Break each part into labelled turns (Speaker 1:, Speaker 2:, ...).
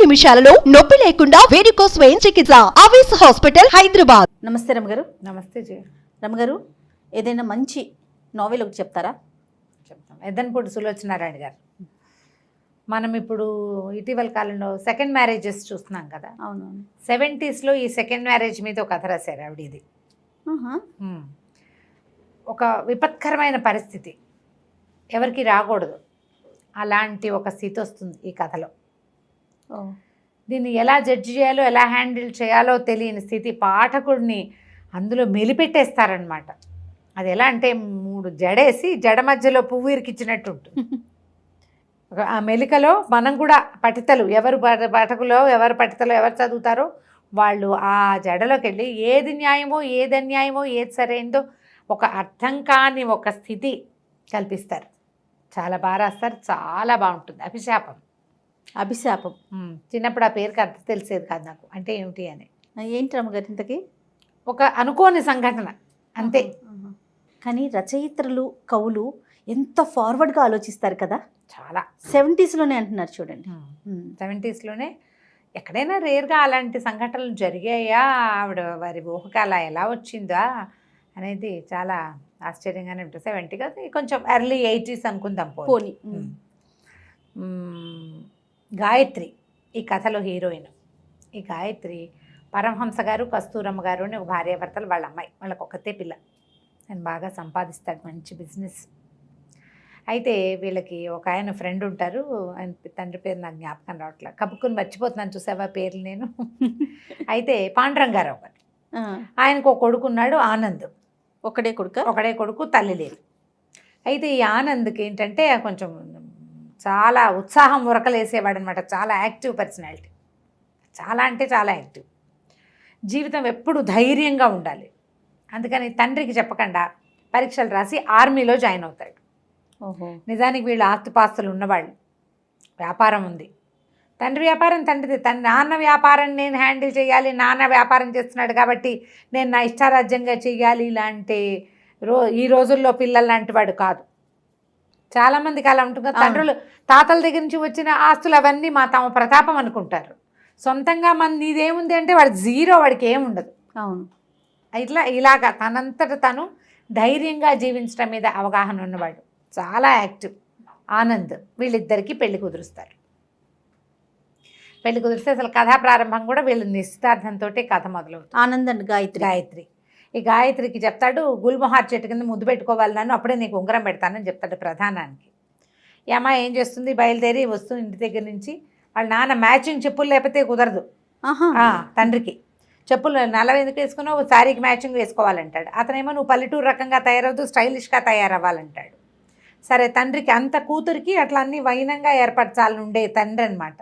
Speaker 1: నిమిషాలలో నొప్పి లేకుండా వేడికోస్ వెయిన్ చికిత్స. ఆవేశ హాస్పిటల్, హైదరాబాద్.
Speaker 2: నమస్తే రమగారు.
Speaker 3: నమస్తే జీ.
Speaker 2: రమగారు, ఏదైనా మంచి నావెల్ ఒకటి చెప్తారా?
Speaker 3: చెప్తాం. ఎద్దనపూడి సులోచనారాయణ గారు. మనం ఇప్పుడు ఇటీవల కాలంలో సెకండ్ మ్యారేజెస్ చూస్తున్నాం కదా.
Speaker 2: అవును.
Speaker 3: 70s ఈ సెకండ్ మ్యారేజ్ మీద ఒక కథ రాశారు ఆవిడ. ఇది ఒక విపత్కరమైన పరిస్థితి, ఎవరికి రాకూడదు అలాంటి ఒక స్థితి వస్తుంది ఈ కథలో. దీన్ని ఎలా జడ్జి చేయాలో, ఎలా హ్యాండిల్ చేయాలో తెలియని స్థితి పాఠకుడిని అందులో మెలిపెట్టేస్తారనమాట. అది ఎలా అంటే 3 జడేసి జడ మధ్యలో పువ్వు ఇరికిచ్చినట్టు ఉంటుంది. ఆ మెలికలో మనం కూడా పఠితలు, ఎవరు పాఠకులో ఎవరు పఠితలో ఎవరు చదువుతారో వాళ్ళు ఆ జడలోకి వెళ్ళి ఏది న్యాయమో ఏది అన్యాయమో ఏది సరైందో ఒక అర్థం కాని ఒక స్థితి కల్పిస్తారు. చాలా బాగా రాస్తారు, చాలా బాగుంటుంది. అభిశాపం.
Speaker 2: అభిశాపం.
Speaker 3: చిన్నప్పుడు ఆ పేరుకి అర్థం తెలిసేది కాదు నాకు, అంటే ఏమిటి అని.
Speaker 2: ఏంటి రమగారు ఇంతకీ?
Speaker 3: ఒక అనుకోని సంఘటన అంతే.
Speaker 2: కానీ రచయిత్రులు, కవులు ఎంత ఫార్వర్డ్గా ఆలోచిస్తారు కదా.
Speaker 3: చాలా
Speaker 2: 70sలోనే అంటున్నారు చూడండి.
Speaker 3: 70sలోనే ఎక్కడైనా రేర్గా అలాంటి సంఘటనలు జరిగాయా, ఆవిడ వారి ఊహకు అలా ఎలా వచ్చిందా అనేది చాలా ఆశ్చర్యంగానే ఉంటుంది. 70 కాదు, కొంచెం ఎర్లీ 80s అనుకుందాం పోనీ. గాయత్రి ఈ కథలో హీరోయిన్. ఈ గాయత్రి పరమహంస గారు, కస్తూరమ్మ గారు అని ఒక భార్యాభర్తలు, వాళ్ళ అమ్మాయి, వాళ్ళకి ఒక్కతే పిల్ల. ఆయన బాగా సంపాదిస్తాడు, మంచి బిజినెస్. అయితే వీళ్ళకి ఒక ఆయన ఫ్రెండ్ ఉంటారు, ఆయన తండ్రి పేరు నాకు జ్ఞాపకం రావట్లేదు, కప్పుకుని మర్చిపోతున్నాను, చూసావా పేర్లు నేను. అయితే పాండురంగారావు గారు, ఆయనకు ఒక కొడుకు ఉన్నాడు, ఆనంద్.
Speaker 2: ఒకడే కొడుకు, తల్లి లేదు. అయితే ఈ ఆనంద్కి ఏంటంటే కొంచెం చాలా ఉత్సాహం ఉరకలేసేవాడు అనమాట. చాలా యాక్టివ్ పర్సనాలిటీ, చాలా అంటే చాలా యాక్టివ్. జీవితం ఎప్పుడు ధైర్యంగా ఉండాలి. అందుకని తండ్రికి చెప్పకుండా పరీక్షలు రాసి ఆర్మీలో జాయిన్ అవుతాడు. నిజానికి వీళ్ళు ఆస్తిపాస్తులు ఉన్నవాళ్ళు, వ్యాపారం ఉంది. తండ్రి వ్యాపారం తండ్రిది, నాన్న వ్యాపారం నేను హ్యాండిల్ చేయాలి, నాన్న వ్యాపారం చేస్తున్నాడు కాబట్టి నేను నా ఇష్టారాజ్యంగా చెయ్యాలి ఇలాంటి ఈ రోజుల్లో పిల్లలు లాంటి వాడు కాదు. చాలామందికి అలా ఉంటుంది. తండ్రులు తాతల దగ్గర నుంచి వచ్చిన ఆస్తులు అవన్నీ తమ ప్రతాపం అనుకుంటారు. సొంతంగా నీదేముంది అంటే వాడు జీరో, వాడికి ఏముండదు. అవును.
Speaker 3: ఇలాగా తనంతట తను ధైర్యంగా జీవించడం మీద అవగాహన ఉన్నవాడు, చాలా యాక్టివ్. ఆనంద్. వీళ్ళిద్దరికీ పెళ్లి కుదురుస్తారు. పెళ్లి కుదిరిస్తే అసలు కథా ప్రారంభం కూడా వీళ్ళు నిశ్చితార్థంతో కథ మొదలవుతుంది.
Speaker 2: ఆనంద్ అండ్ గాయత్రి.
Speaker 3: ఈ గాయత్రికి చెప్తాడు, గుల్మొహార్ చెట్టు కింద ముద్దు పెట్టుకోవాలి నన్ను, అప్పుడే నీకు ఉంగరం పెడతానని చెప్తాడు ప్రధానానికి. ఈ అమ్మాయి ఏం చేస్తుంది, బయలుదేరి వస్తుంది ఇంటి దగ్గర నుంచి. వాళ్ళ నాన్న మ్యాచింగ్ చెప్పులు లేకపోతే కుదరదు తండ్రికి. చెప్పులు నల్లవి ఎందుకు వేసుకున్నావు, శారీకి మ్యాచింగ్ వేసుకోవాలంటాడు. అతనేమో నువ్వు పల్లెటూరు రకంగా తయారవుతూ స్టైలిష్గా తయారవ్వాలంటాడు. సరే, తండ్రికి అంత కూతురికి అట్లా అన్నీ వైనంగా ఏర్పరచాలని ఉండే తండ్రి అనమాట.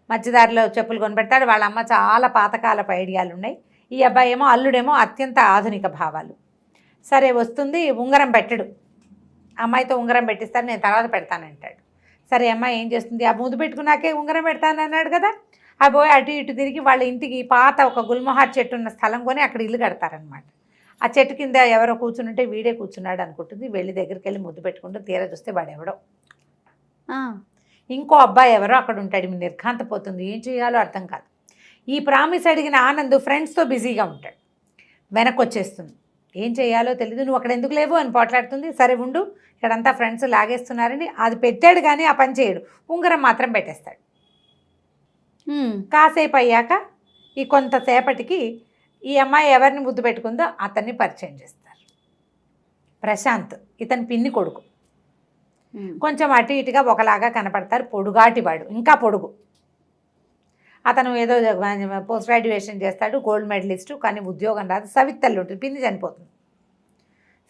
Speaker 3: మధ్యదారిలో చెప్పులు కొనిపెడతాడు. వాళ్ళ అమ్మ చాలా పాతకాలపు ఐడియాలు ఉన్నాయి. ఈ అబ్బాయి ఏమో, అల్లుడేమో అత్యంత ఆధునిక భావాలు. సరే వస్తుంది, ఉంగరం పెట్టడు. అమ్మాయితో ఉంగరం పెట్టిస్తాడు, నేను తర్వాత పెడతానంటాడు. సరే, అమ్మాయి ఏం చేస్తుంది, ఆ ముద్దు పెట్టుకున్నాకే ఉంగరం పెడతానన్నాడు కదా. ఆ పోయి అటు ఇటు తిరిగి వాళ్ళ ఇంటికి పాత ఒక గుల్మొహార్ చెట్టు ఉన్న స్థలం కొని అక్కడ ఇల్లు కడతారనమాట. ఆ చెట్టు కింద ఎవరో కూర్చుంటే వీడే కూర్చున్నాడు అనుకుంటుంది. వెళ్ళి దగ్గరికి వెళ్ళి ముద్దు పెట్టుకుంటూ తీరా చూస్తే వాడెవడో ఇంకో అబ్బాయి ఎవరో అక్కడ ఉంటాడు. మీ నిర్ఘాంతపోతుంది, ఏం చేయాలో అర్థం కాదు. ఈ ప్రామిస్ అడిగిన ఆనంద్ ఫ్రెండ్స్తో బిజీగా ఉంటాడు. వెనక్కి వచ్చేస్తుంది, ఏం చేయాలో తెలీదు. నువ్వు అక్కడ ఎందుకు లేవు అని పోట్లాడుతుంది. సరే ఉండు, ఇక్కడంతా ఫ్రెండ్స్ లాగేస్తున్నారని అది పెట్టాడు, కానీ ఆ పని చేయడు. ఉంగరం మాత్రం పెట్టేస్తాడు. కాసేపు అయ్యాక ఈ కొంతసేపటికి ఈ అమ్మాయి ఎవరిని ముద్దు పెట్టుకుందో అతన్ని పరిచయం చేస్తారు. ప్రశాంత్, ఇతని పిన్ని కొడుకు. కొంచెం అటు ఇటుగా ఒకలాగా కనపడతారు. పొడుగాటివాడు, ఇంకా పొడుగు. అతను ఏదో పోస్ట్ గ్రాడ్యుయేషన్ చేస్తాడు, గోల్డ్ మెడలిస్టు, కానీ ఉద్యోగం రాదు. సవితల్లి ఉంటుంది, పిన్ని చనిపోతుంది.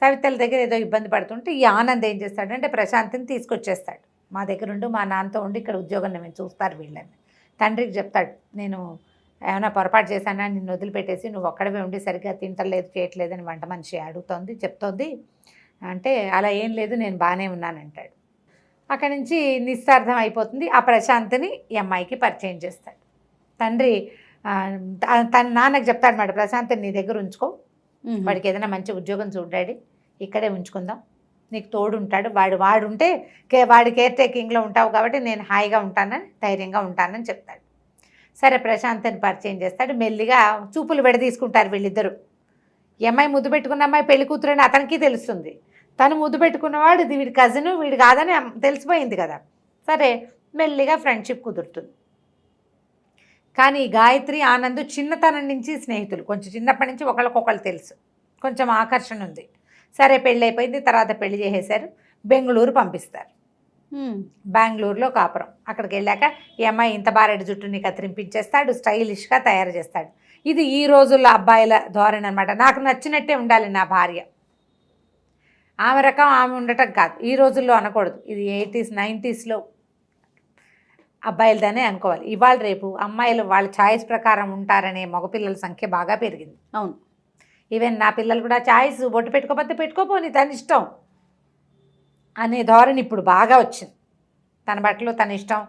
Speaker 3: సవితల్లి దగ్గర ఏదో ఇబ్బంది పడుతుంటే ఈ ఆనంద్ ఏం చేస్తాడంటే ప్రశాంత్ని తీసుకొచ్చేస్తాడు. మా దగ్గర ఉండి మా నాన్నతో ఉండి ఇక్కడ ఉద్యోగం మేము చూస్తారు వీళ్ళని. తండ్రికి చెప్తాడు, నేను ఏమైనా పొరపాటు చేశానా, నిన్ను వదిలిపెట్టేసి నువ్వు ఒక్కడవే ఉండి సరిగ్గా తింటలేదు చేయట్లేదని వంట మనిషి అడుగుతోంది, చెప్తోంది అంటే, అలా ఏం లేదు నేను బాగానే ఉన్నానంటాడు. అక్కడి నుంచి నిశ్చార్థం అయిపోతుంది. ఆ ప్రశాంత్ని ఈ అమ్మాయికి పరిచయం చేస్తాడు. తండ్రి తన నాన్నకి చెప్తాడు మాట, ప్రశాంత్ని నీ దగ్గర ఉంచుకో, వాడికి ఏదైనా మంచి ఉద్యోగం చూడాడి, ఇక్కడే ఉంచుకుందాం, నీకు తోడు ఉంటాడు, వాడుంటే వాడి కేర్ టేకింగ్లో ఉంటావు కాబట్టి నేను హాయిగా ఉంటానని ధైర్యంగా ఉంటానని చెప్తాడు. సరే ప్రశాంత్ని పరిచయం చేస్తాడు. మెల్లిగా చూపులు విడదీసుకుంటారు వీళ్ళిద్దరూ. ఈ అమ్మాయి ముద్దు పెట్టుకున్న అమ్మాయి పెళ్లి కూతురని అతనికి తెలుస్తుంది. తను ముద్దు పెట్టుకున్నవాడు ఇది వీడి కజిన్, వీడు కాదని తెలిసిపోయింది కదా. సరే మెల్లిగా ఫ్రెండ్షిప్ కుదురుతుంది. కానీ గాయత్రి ఆనంద్ చిన్నతనం నుంచి స్నేహితులు, కొంచెం చిన్నప్పటి నుంచి ఒకళ్ళకొకళ్ళు తెలుసు, కొంచెం ఆకర్షణ ఉంది. సరే పెళ్ళి అయిపోయింది. తర్వాత పెళ్లి చేసేశారు. బెంగళూరు పంపిస్తారు. బెంగళూరులో కాపురం. అక్కడికి వెళ్ళాక ఈ అమ్మాయి ఇంత బారెడు జుట్టుని కత్తిరింపించేస్తాడు, స్టైలిష్గా తయారు చేస్తాడు. ఇది ఈ రోజుల్లో అబ్బాయిల ధోరణి అనమాట. నాకు నచ్చినట్టే ఉండాలి నా భార్య, ఆమె రకం ఆమె ఉండటం కాదు. ఈ రోజుల్లో అనకూడదు, ఇది 80s 90sలో అబ్బాయిలదనే అనుకోవాలి. ఇవాళ రేపు అమ్మాయిలు వాళ్ళ ఛాయిస్ ప్రకారం ఉంటారనే మగపిల్లల సంఖ్య బాగా పెరిగింది.
Speaker 2: అవును.
Speaker 3: ఈవెన్ నా పిల్లలు కూడా ఛాయిస్ బొట్టు పెట్టుకోకపోతే పెట్టుకోపోని తన ఇష్టం అనే ధోరణి ఇప్పుడు బాగా వచ్చింది. తన బట్టలు తన ఇష్టం,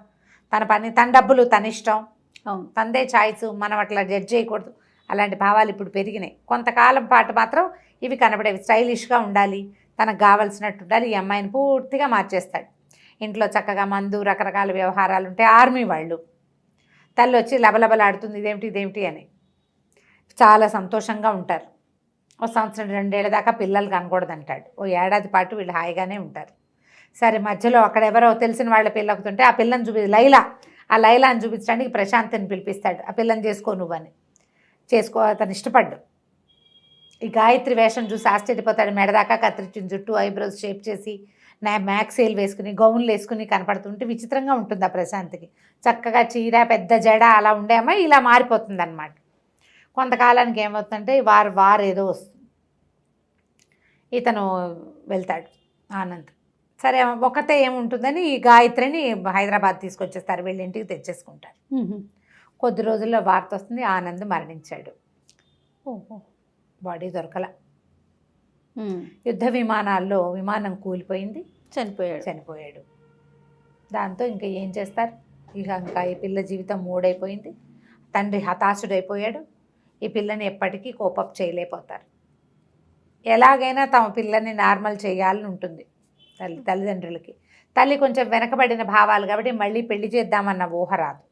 Speaker 3: తన పని తన డబ్బులు తన ఇష్టం,
Speaker 2: అవును,
Speaker 3: తందే ఛాయిస్, మనం అట్లా జడ్జ్ చేయకూడదు. అలాంటి భావాలు ఇప్పుడు పెరిగినాయి. కొంతకాలం పాటు మాత్రం ఇవి కనబడేవి. స్టైలిష్గా ఉండాలి, తనకు కావాల్సినట్టు ఉండాలి. ఈ అమ్మాయిని పూర్తిగా మార్చేస్తాడు. ఇంట్లో చక్కగా మందు, రకరకాల వ్యవహారాలు ఉంటాయి. ఆర్మీ వాళ్ళు. తల్లి వచ్చి లబలబలాడుతుంది, ఇదేమిటి అని. చాలా సంతోషంగా ఉంటారు. ఓ సంవత్సరం 2 ఏళ్ళ దాకా పిల్లలు కనకూడదంటాడు. ఓ ఏడాది పాటు వీళ్ళు హాయిగానే ఉంటారు. సరే మధ్యలో అక్కడ ఎవరో తెలిసిన వాళ్ళ పిల్లకుతుంటే ఆ పిల్లని లైలా, ఆ లైలాని చూపించడానికి ప్రశాంత్ని పిలిపిస్తాడు. ఆ పిల్లని చేసుకో నువ్వని. చేసుకో అతను ఇష్టపడ్డు. ఈ గాయత్రి వేషం చూసి ఆశ్చర్యపోతాడు. మెడదాకా కత్తిరించిన జుట్టు, ఐబ్రోస్ షేప్ చేసి మ్యాక్సేల్ వేసుకుని గౌన్లు వేసుకుని కనపడుతుంటే విచిత్రంగా ఉంటుంది ఆ ప్రశాంత్కి. చక్కగా చీర, పెద్ద జడ అలా ఉండే అమ్మాయి ఇలా మారిపోతుంది అన్నమాట. కొంతకాలానికి ఏమవుతుందంటే వారు ఏదో వస్తుంది. ఇతను వెళ్తాడు ఆనంద్. సరే ఒకతే ఏముంటుందని ఈ గాయత్రిని హైదరాబాద్ తీసుకొచ్చేస్తారు. వీళ్ళ ఇంటికి తెచ్చేసుకుంటారు. కొద్ది రోజుల్లో వార్త వస్తుంది, ఆనంద్ మరణించాడు.
Speaker 2: ఓహో.
Speaker 3: బాడీ దొరకల. యుద్ధ విమానాల్లో విమానం కూలిపోయింది, చనిపోయాడు. దాంతో ఇంకా ఏం చేస్తారు? ఇంకా ఈ పిల్ల జీవితం మూడైపోయింది. తండ్రి హతాశుడైపోయాడు. ఈ పిల్లని ఎప్పటికీ కోపప్ చేయలేకపోతారు. ఎలాగైనా తమ పిల్లని నార్మల్ చేయాలని ఉంటుంది తల్లిదండ్రులకి. తల్లి కొంచెం వెనకబడిన భావాలు కాబట్టి మళ్ళీ పెళ్లి చేద్దామన్న ఊహ రాదు.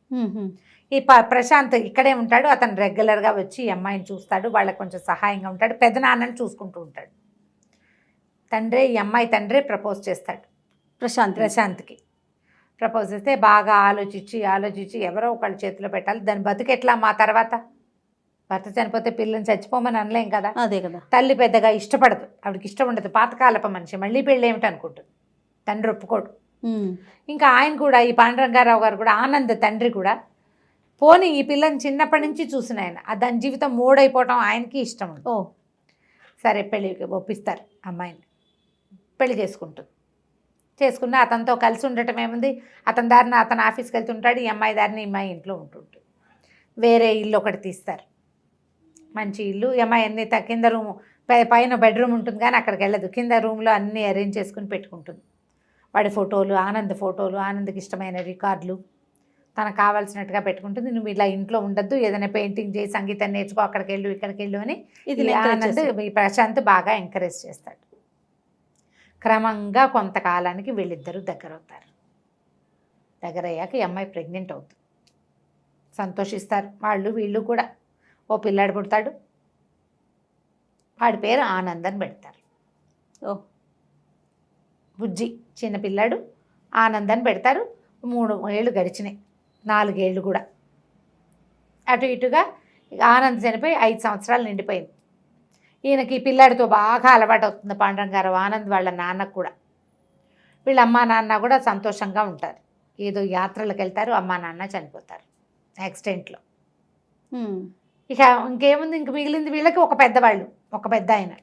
Speaker 3: ఈ ప్రశాంత్ ఇక్కడే ఉంటాడు. అతను రెగ్యులర్గా వచ్చి ఈ అమ్మాయిని చూస్తాడు, వాళ్ళకి కొంచెం సహాయంగా ఉంటాడు. పెదనాన్నని చూసుకుంటూ ఉంటాడు. ఈ అమ్మాయి తండ్రే ప్రపోజ్ చేస్తాడు ప్రశాంత్కి. ప్రపోజ్ చేస్తే బాగా ఆలోచించి ఎవరో ఒకళ్ళ చేతిలో పెట్టాలి. దాని బతుకెట్లా మా తర్వాత? భర్త చనిపోతే పిల్లని చచ్చిపోమని అనలేం కదా.
Speaker 2: అదే కదా.
Speaker 3: తల్లి పెద్దగా ఇష్టపడదు, ఆవిడకి ఇష్టం ఉండదు. పాతకాలప మనిషి, మళ్ళీ పెళ్ళి ఏమిటి అనుకుంటుంది. తండ్రి ఒప్పుకోడు. ఇంకా ఆయన కూడా, ఈ పాండురంగారావు గారు కూడా, ఆనంద్ తండ్రి కూడా, పోనీ ఈ పిల్లని చిన్నప్పటి నుంచి చూసిన ఆయన, దాని జీవితం మూడైపోవటం ఆయనకి ఇష్టం ఉండదు. సరే పెళ్ళికి ఒప్పిస్తారు. అమ్మాయిని పెళ్లి చేసుకున్న అతనితో కలిసి ఉండటం ఏముంది, అతని దారిని అతను ఆఫీస్కి వెళ్తుంటాడు, ఈ అమ్మాయి దారిని అమ్మాయి ఇంట్లో ఉంటుంటుంది. వేరే ఇల్లు ఒకటి తీస్తారు, మంచి ఇల్లు. ఈ అమ్మాయి అన్ని కింద రూము, పైన బెడ్రూమ్ ఉంటుంది కానీ అక్కడికి వెళ్ళదు. కింద రూమ్లో అన్నీ అరేంజ్ చేసుకుని పెట్టుకుంటుంది. వాడి ఫోటోలు, ఆనంద్కి ఇష్టమైన రికార్డులు తనకు కావాల్సినట్టుగా పెట్టుకుంటుంది. నువ్వు ఇలా ఇంట్లో ఉండద్దు, ఏదైనా పెయింటింగ్ చేయి, సంగీతం నేర్చుకో, అక్కడికి వెళ్ళు ఇక్కడికి వెళ్ళు అని ఈ ప్రశాంత్ బాగా ఎంకరేజ్ చేస్తాడు. క్రమంగా కొంతకాలానికి వీళ్ళిద్దరూ దగ్గరవుతారు. దగ్గరయ్యాక ఈ అమ్మాయి ప్రెగ్నెంట్ అవుతుంది. సంతోషిస్తారు వీళ్ళు కూడా. ఓ పిల్లాడు పుడతాడు. వాడి పేరు ఆనంద్ అని పెడతారు. బుజ్జి చిన్న పిల్లాడు, ఆనంద్ అని పెడతారు. 3 ఏళ్ళు గడిచినాయి, 4 ఏళ్ళు కూడా. అటు ఇటుగా ఆనంద్ చనిపోయి 5 సంవత్సరాలు నిండిపోయింది. ఈయనకి పిల్లాడితో బాగా అలవాటు అవుతుంది పాండురంగారావు. ఆనంద్ వాళ్ళ నాన్నకు కూడా. వీళ్ళ అమ్మా నాన్న కూడా సంతోషంగా ఉంటారు. ఏదో యాత్రలకు వెళ్తారు, అమ్మా నాన్న చనిపోతారు యాక్సిడెంట్లో. ఇంకేముంది, ఇంక మిగిలింది వీళ్ళకి ఒక పెద్దవాళ్ళు, ఒక పెద్ద ఆయన.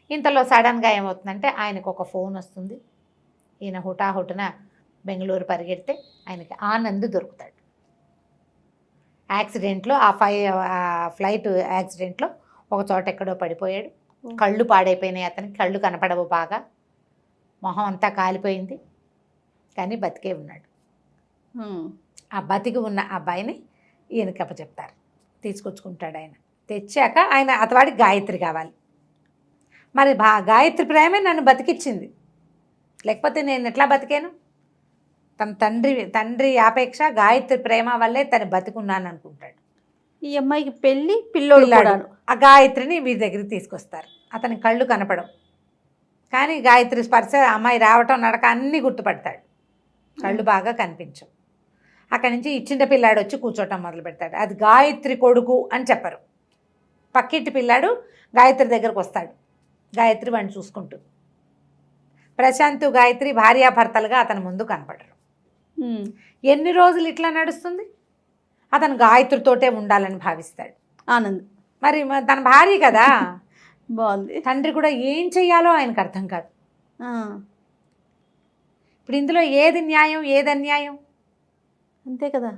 Speaker 3: ఇంతలో సడన్గా ఏమవుతుందంటే ఆయనకు ఒక ఫోన్ వస్తుంది. ఈయన హుటాహుటిన బెంగళూరు పరిగెడితే ఆయనకి ఆనంద్ దొరుకుతాడు. యాక్సిడెంట్లో, ఆ ఫ్లైట్ యాక్సిడెంట్లో ఒక చోట ఎక్కడో పడిపోయాడు. కళ్ళు పాడైపోయినాయి అతనికి, కళ్ళు కనపడవు బాగా, మొహం అంతా కాలిపోయింది, కానీ బతికే ఉన్నాడు. ఆ బతికి ఉన్న అబ్బాయిని ఈయనకి అప్పచెప్తారు. తీసుకొచ్చుకుంటాడు ఆయన. తెచ్చాక అతవాడికి గాయత్రి కావాలి. మరి గాయత్రి ప్రేమే నన్ను బతికిచ్చింది, లేకపోతే నేను ఎట్లా బతికాను? తన తండ్రి ఆపేక్ష గాయత్రి ప్రేమ వల్లే తను బతికున్నాను అనుకుంటాడు.
Speaker 4: ఈ అమ్మాయికి పెళ్ళి పిల్లోడు కూడాను.
Speaker 3: ఆ గాయత్రిని వీరి దగ్గరికి తీసుకొస్తారు. అతని కళ్ళు కనపడవు, కానీ గాయత్రి స్పర్శ, అమ్మాయి రావటం, నడక అన్నీ గుర్తుపడతాడు. కళ్ళు బాగా కనిపించవు. అక్కడి నుంచి ఇచ్చిన పిల్లాడు వచ్చి కూర్చోటం మొదలు పెడతాడు. అది గాయత్రి కొడుకు అని చెప్పరు. పక్కింటి పిల్లాడు గాయత్రి దగ్గరకు వస్తాడు. గాయత్రి వాడిని చూసుకుంటుంది. ప్రశాంత్ గాయత్రి భార్యాభర్తలుగా అతని ముందు కనపడరు. ఎన్ని రోజులు ఇట్లా నడుస్తుంది? అతను గాయత్రితోటే ఉండాలని భావిస్తాడు
Speaker 4: ఆనంద్.
Speaker 3: మరి తన భార్య కదా.
Speaker 4: బాగుంది.
Speaker 3: తండ్రి కూడా ఏం చెయ్యాలో ఆయనకు అర్థం కాదు. ఇప్పుడు ఇందులో ఏది న్యాయం, ఏది అన్యాయం?
Speaker 4: అంతే కదా.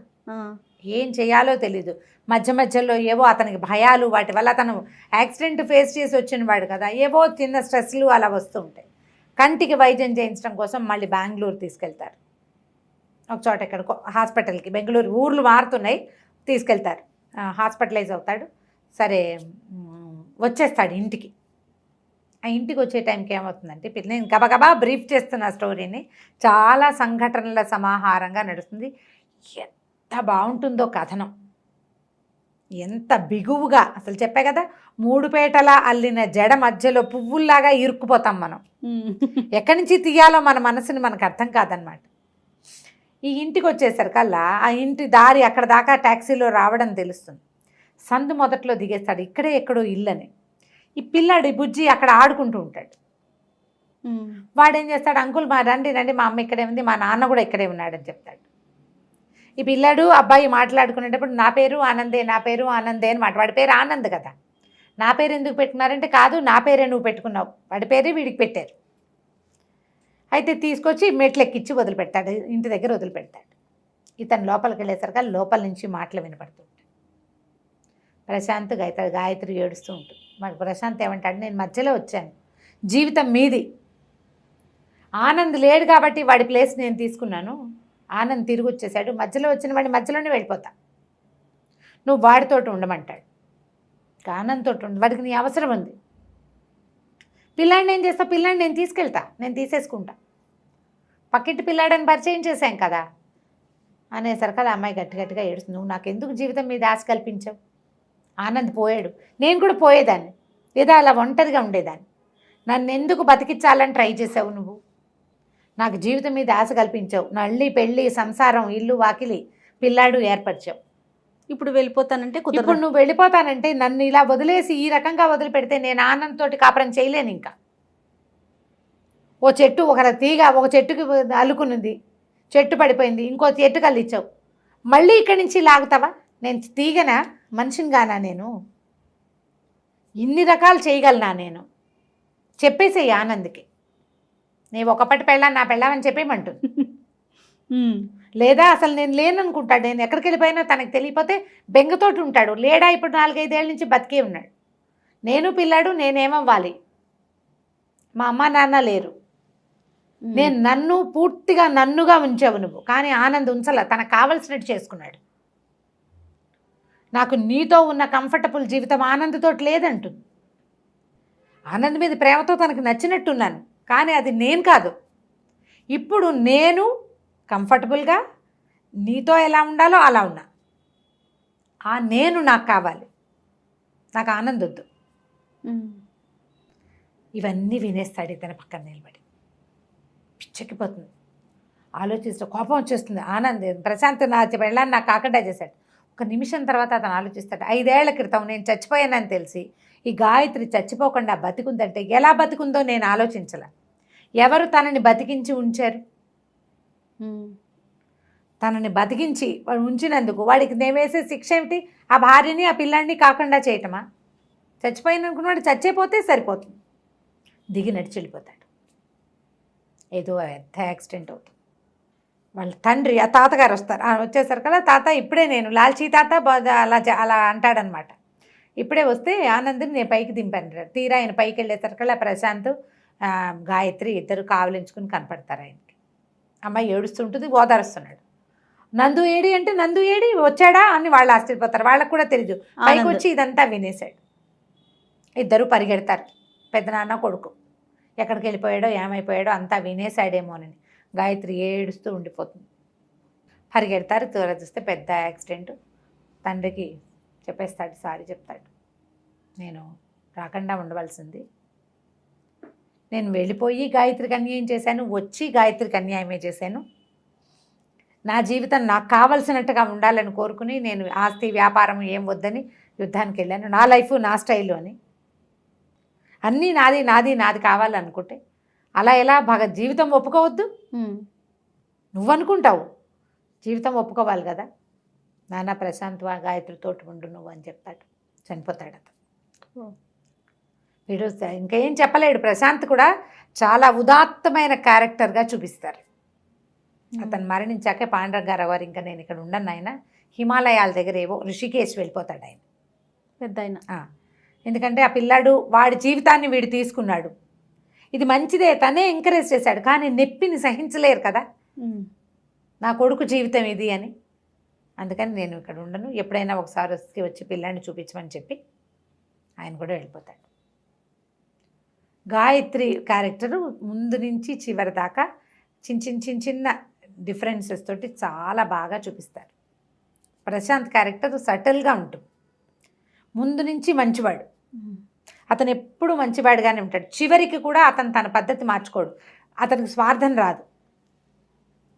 Speaker 3: ఏం చేయాలో తెలీదు. మధ్య మధ్యలో ఏవో అతనికి భయాలు, వాటి వల్ల అతను యాక్సిడెంట్ ఫేస్ చేసి వచ్చిన వాడు కదా, ఏవో చిన్న స్ట్రెస్లు అలా వస్తూ ఉంటాయి. కంటికి వైద్యం చేయించడం కోసం మళ్ళీ బెంగళూరు తీసుకెళ్తారు. ఒక చోట ఎక్కడికో హాస్పిటల్కి, బెంగళూరు ఊర్లు మారుతున్నాయి, తీసుకెళ్తారు. హాస్పిటలైజ్ అవుతాడు. సరే వచ్చేస్తాడు ఇంటికి. ఆ ఇంటికి వచ్చే టైంకి ఏమవుతుందంటే, నేను గబగబా బ్రీఫ్ చేస్తున్న స్టోరీని, చాలా సంఘటనల సమాహారంగా నడుస్తుంది. ఎంత బాగుంటుందో కథనం, ఎంత బిగువుగా. అసలు చెప్పే కదా, 3 పేటల అల్లిన జడ మధ్యలో పువ్వుల్లాగా ఇరుక్కుపోతాం మనం. ఎక్కడి నుంచి తీయాలో మన మనసుని మనకు అర్థం కాదనమాట. ఈ ఇంటికి వచ్చేసరికల్లా ఆ ఇంటి దారి అక్కడ దాకా ట్యాక్సీలో రావడం తెలుస్తుంది. సందు మొదట్లో దిగేస్తాడు, ఇక్కడే ఎక్కడో ఇల్లని. ఈ పిల్లాడు ఈ బుజ్జి అక్కడ ఆడుకుంటూ ఉంటాడు. వాడేం చేస్తాడు, అంకుల్ మా రండి, మా అమ్మ ఇక్కడే ఉంది, మా నాన్న కూడా ఇక్కడే ఉన్నాడని చెప్తాడు. ఈ పిల్లాడు అబ్బాయి మాట్లాడుకునేటప్పుడు నా పేరు ఆనందే అని మాట. వాడి పేరు ఆనంద్ కదా. నా పేరు ఎందుకు పెట్టుకున్నారంటే, కాదు నా పేరే నువ్వు పెట్టుకున్నావు, వాడి పేరే వీడికి పెట్టారు. అయితే తీసుకొచ్చి మెట్లెక్కిచ్చి వదిలిపెట్టాడు, ఇంటి దగ్గర వదిలిపెడతాడు. ఇతను లోపలికి వెళ్ళేసరికి లోపల నుంచి మాటలు వినపడుతుంటాయి. ప్రశాంత్ గాయత్రి ఏడుస్తూ ఉంటుంది. మరి ప్రశాంత్ ఏమంటాడు, నేను మధ్యలో వచ్చాను, జీవితం మీది. ఆనంద్ లేడు కాబట్టి వాడి ప్లేస్ నేను తీసుకున్నాను. ఆనంద్ తిరిగి వచ్చేసాడు, మధ్యలో వచ్చిన వాడిని మధ్యలోనే వెళ్ళిపోతా, నువ్వు వాడితోటి ఉండమంటాడు. ఆనంద్ తోటి ఉండి, వాడికి నీ అవసరం ఉంది. పిల్లాడిని ఏం చేస్తా, పిల్లాడిని నేను తీసుకెళ్తా, నేను తీసేసుకుంటా, పక్కింటి పిల్లాడని పరిచయం చేశాం కదా అనేసరికి ఆ అమ్మాయి గట్టిగా ఏడుస్తుంది. నువ్వు నాకు ఎందుకు జీవితం మీద ఆశ కల్పించావు? ఆనంద్ పోయాడు, నేను కూడా పోయేదాన్ని, లేదా అలా ఒంటరిగా ఉండేదాన్ని. నన్ను ఎందుకు బతికించాలని ట్రై చేసావు నువ్వు? నాకు జీవితం మీద ఆశ కల్పించావు, నళ్ళి పెళ్ళి సంసారం ఇల్లు వాకిలి పిల్లాడు ఏర్పరిచావు.
Speaker 4: ఇప్పుడు వెళ్ళిపోతానంటే
Speaker 3: ఇప్పుడు నువ్వు వెళ్ళిపోతానంటే, నన్ను ఇలా వదిలేసి ఈ రకంగా వదిలిపెడితే నేను ఆనందంతోటి కాపురం చేయలేను. ఇంకా ఓ చెట్టు, ఒక చెట్టుకి అల్లుకున్నది, చెట్టు పడిపోయింది, ఇంకో చెట్టుకి అల్లిచ్చావు, మళ్ళీ ఇక్కడి నుంచి లాగుతావా? నేను తీగనా, మనిషిని గానా నేను? ఇన్ని రకాలు చేయగలనా నేను? చెప్పేసేయి ఆనంద్కి, నేను ఒకప్పటి పెళ్ళాను, నా పెళ్ళామని చెప్పేయమంటుంది. లేదా అసలు నేను లేననుకుంటాడు, నేను ఎక్కడికి వెళ్ళిపోయినా తనకు తెలియపోతే బెంగతోటి ఉంటాడు. లేడా ఇప్పుడు 4-5 ఏళ్ళ నుంచి బతికే ఉన్నాడు. నేను పిల్లాడు, నేనేమవ్వాలి? మా అమ్మ నాన్న లేరు, నేను నన్ను పూర్తిగా నన్నుగా ఉంచావు నువ్వు. కానీ ఆనంద్ ఉంచలా, తనకు కావలసినట్టు చేసుకున్నాడు. నాకు నీతో ఉన్న కంఫర్టబుల్ జీవితం ఆనంద్తోటి లేదంటుంది. ఆనంద్ మీద ప్రేమతో తనకు నచ్చినట్టున్నాను, కానీ అది నేను కాదు. ఇప్పుడు నేను కంఫర్టబుల్గా నీతో ఎలా ఉండాలో అలా ఉన్నా, ఆ నేను నాకు కావాలి, నాకు ఆనంద్ వద్దు. ఇవన్నీ వినేస్తాడు ఇతని పక్కన నిలబడి. పిచ్చెక్కిపోతుంది, ఆలోచిస్తూ కోపం వచ్చేస్తుంది. ఆనంద్ ప్రశాంత్ నా వెళ్ళాన్ని నాకు కాకుండా చేశాడు. ఒక నిమిషం తర్వాత అతను ఆలోచిస్తాడు, 5 ఏళ్ల క్రితం నేను చచ్చిపోయానని తెలిసి ఈ గాయత్రి చచ్చిపోకుండా బతికుందంటే ఎలా బతికుందో నేను ఆలోచించలే. ఎవరు తనని బతికించి ఉంచారు? తనని బతికించి ఉంచినందుకు వాడికి నేను వేసే శిక్ష ఏమిటి? ఆ భార్యని ఆ పిల్లాడిని కాకుండా చేయటమా? చచ్చిపోయిననుకున్నాడు, చచ్చిపోతే సరిపోతుంది. దిగి నడిచి వెళ్ళిపోతాడు. ఏదో పెద్ద యాక్సిడెంట్ అవుతుంది. వాళ్ళ తండ్రి, ఆ తాతగారు వస్తారు. వచ్చేసరికల్లా తాత ఇప్పుడే నేను లాల్చీ తాత అలా అంటాడనమాట. ఇప్పుడే వస్తే ఆనంద్ని నేను పైకి దింపాను. తీరా ఆయన పైకి వెళ్ళేసరికల్లా ప్రశాంత్ గాయత్రి ఇద్దరు కావలించుకుని కనపడతారు ఆయనకి. అమ్మాయి ఏడుస్తుంటుంది, ఓదారుస్తున్నాడు. నందు ఏడి అంటే, నందు ఏడి వచ్చాడా అని వాళ్ళు ఆశ్చర్యపోతారు. వాళ్ళకు కూడా తెలియదు. పైకి వచ్చి ఇదంతా వినేశాడు. ఇద్దరు పరిగెడతారు, పెద్దనాన్న కొడుకు. ఎక్కడికి వెళ్ళిపోయాడో ఏమైపోయాడో అంతా వినేశాడేమోనని. గాయత్రి ఏడుస్తూ ఉండిపోతుంది.
Speaker 2: పరిగెడతారు, తీర చూస్తే పెద్ద యాక్సిడెంట్. తండ్రికి చెప్పేస్తాడు, సారీ చెప్తాడు, నేను రాకుండా ఉండవలసింది, నేను వెళ్ళిపోయి గాయత్రికి అన్యాయం చేశాను, వచ్చి గాయత్రికి అన్యాయమే చేశాను, నా జీవితం నాకు కావలసినట్టుగా ఉండాలని కోరుకుని నేను ఆస్తి వ్యాపారం ఏం వద్దని యుద్ధానికి వెళ్ళాను, నా లైఫ్ నా స్టైలు అని, అన్నీ నాది నాది నాది కావాలనుకుంటే అలా ఎలా జీవితం ఒప్పుకోవద్దు? నువ్వు అనుకుంటావు, జీవితం ఒప్పుకోవాలి కదా. నాన్న ప్రశాంత్ గాయత్రితోటి ఉండు నువ్వు అని చెప్తాడు, చనిపోతాడు అతను. వీడు ఇంకేం చెప్పలేడు. ప్రశాంత్ కూడా చాలా ఉదాత్తమైన క్యారెక్టర్గా చూపిస్తారు. అతను మరణించాకే పాండరంగారావు గారు ఇంకా నేను ఇక్కడ ఉండను ఆయన, హిమాలయాల దగ్గర ఏవో ఋషికేశ్ వెళ్ళిపోతాడు ఆయన,
Speaker 4: పెద్ద ఆయన.
Speaker 2: ఎందుకంటే ఆ పిల్లాడు వాడి జీవితాన్ని వీడు తీసుకున్నాడు. ఇది మంచిదే, తనే ఎంకరేజ్ చేశాడు, కానీ నొప్పిని సహించలేరు కదా నా కొడుకు జీవితం ఇది అని. అందుకని నేను ఇక్కడ ఉండను, ఎప్పుడైనా ఒకసారి వచ్చి పిల్లాడిని చూపించమని చెప్పి ఆయన కూడా వెళ్ళిపోతాడు. గాయత్రి క్యారెక్టరు ముందు నుంచి చివరి దాకా చిన్న డిఫరెన్సెస్ తోటి చాలా బాగా చూపిస్తారు. ప్రశాంత్ క్యారెక్టర్ సటిల్గా ఉంటుంది, ముందు నుంచి మంచివాడు, అతను ఎప్పుడు మంచివాడుగానే ఉంటాడు. చివరికి కూడా అతను తన పద్ధతి మార్చుకోడు, అతనికి స్వార్థం రాదు.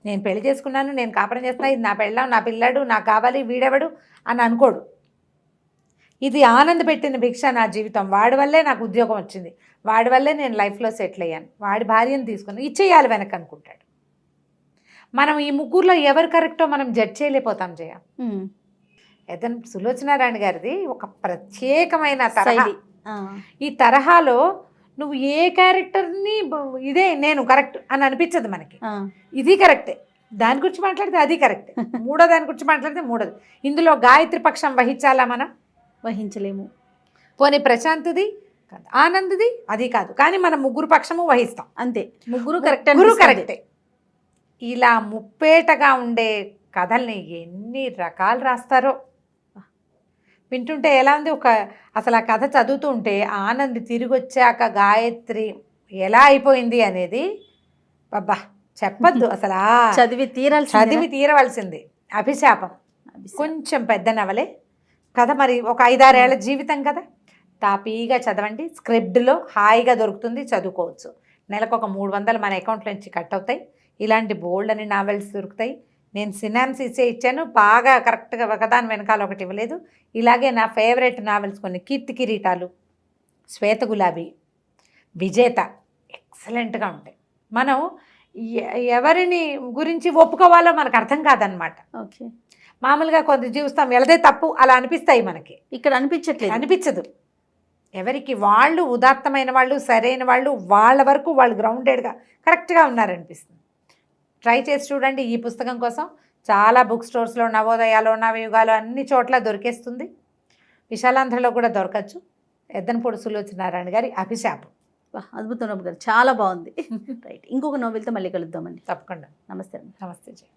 Speaker 2: నేను పెళ్లి చేసుకున్నాను, నేను కాపురం చేస్తున్నా, ఇది నా పెళ్ళాం, నా పిల్లాడు, నాకు కావాలి, వీడెవడు అని అనుకోడు. ఇది ఆనంద్ పెట్టిన భిక్ష నా జీవితం, వాడి వల్లే నాకు ఉద్యోగం వచ్చింది, వాడి వల్లే నేను లైఫ్లో సెటిల్ అయ్యాను, వాడి భార్యను తీసుకుని ఇచ్చేయాలి వెనక అనుకుంటాడు. మనం ఈ ముగ్గురులో ఎవరు కరెక్టో మనం జడ్జ్ చేయలేకపోతాం జయ. ఏదైనా సులోచనారాయణ గారిది ఒక ప్రత్యేకమైన తరహా. ఈ తరహాలో నువ్వు ఏ క్యారెక్టర్ని ఇదే నేను కరెక్ట్ అని అనిపించదు మనకి. ఇది కరెక్టే, దాని గురించి మాట్లాడితే అది కరెక్టే, మూడో దాని గురించి మాట్లాడితే మూడోది. ఇందులో గాయత్రి పక్షం వహించాలా మనం?
Speaker 4: వహించలేము.
Speaker 2: పోనీ ప్రశాంత్ది కాదు, ఆనంద్ది అది కాదు, కానీ మనం ముగ్గురు పక్షము వహిస్తాం
Speaker 4: అంతే. ముగ్గురు
Speaker 2: కరెక్టే. ఇలా ముప్పేటగా ఉండే కథల్ని ఎన్ని రకాలు రాస్తారో వింటుంటే ఎలా ఉంది. అసలు ఆ కథ చదువుతూ ఉంటే ఆనంద్ తిరిగి వచ్చాక గాయత్రి ఎలా అయిపోయింది అనేది అబ్బా చెప్పద్దు అసలు.
Speaker 4: చదివి
Speaker 2: తీరవలసింది. అభిశాపం కొంచెం పెద్ద నవలే కథ, మరి ఒక 5-6 ఏళ్ల జీవితం కదా, తాపీగా చదవండి. స్క్రిప్ట్లో హాయిగా దొరుకుతుంది, చదువుకోవచ్చు. నెలకు ఒక 300 మన అకౌంట్లో నుంచి కట్ అవుతాయి. ఇలాంటి బోల్డ్ అని నావెల్స్ దొరుకుతాయి. నేను సినాప్సిస్ ఇచ్చాను, బాగా కరెక్ట్గా ఒకదాని వెనకాల ఒకటి ఇవ్వలేదు. ఇలాగే నా ఫేవరెట్ నావెల్స్ కొన్ని, కీర్తి కిరీటాలు, శ్వేత గులాబీ, విజేత ఎక్సలెంట్గా ఉంటాయి. మనం ఎవరిని గురించి ఒప్పుకోవాలో మనకు అర్థం కాదనమాట.
Speaker 4: ఓకే,
Speaker 2: మామూలుగా కొంత చూస్తాం, వెళదే తప్పు అలా అనిపిస్తాయి మనకి.
Speaker 4: ఇక్కడ అనిపించదు. ఎవరికి వాళ్ళు ఉదాత్తమైన వాళ్ళు, సరైన వాళ్ళు, వాళ్ళ వరకు వాళ్ళు గ్రౌండెడ్గా కరెక్ట్గా ఉన్నారనిపిస్తుంది. ట్రై చేసి చూడండి. ఈ పుస్తకం కోసం చాలా బుక్ స్టోర్స్లో, నవోదయాలో, నవయుగాలు అన్ని చోట్ల దొరికేస్తుంది. విశాలాంధ్రలో కూడా దొరకచ్చు. ఎద్దనపూడి సులోచనారాయణ గారి అభిశాపం. అద్భుతం గారు, చాలా బాగుంది. రైట్, ఇంకొక నోవెల్తో మళ్ళీ కలుద్దామండి.
Speaker 2: తప్పకుండా.
Speaker 4: నమస్తే.
Speaker 2: నమస్తే జయ.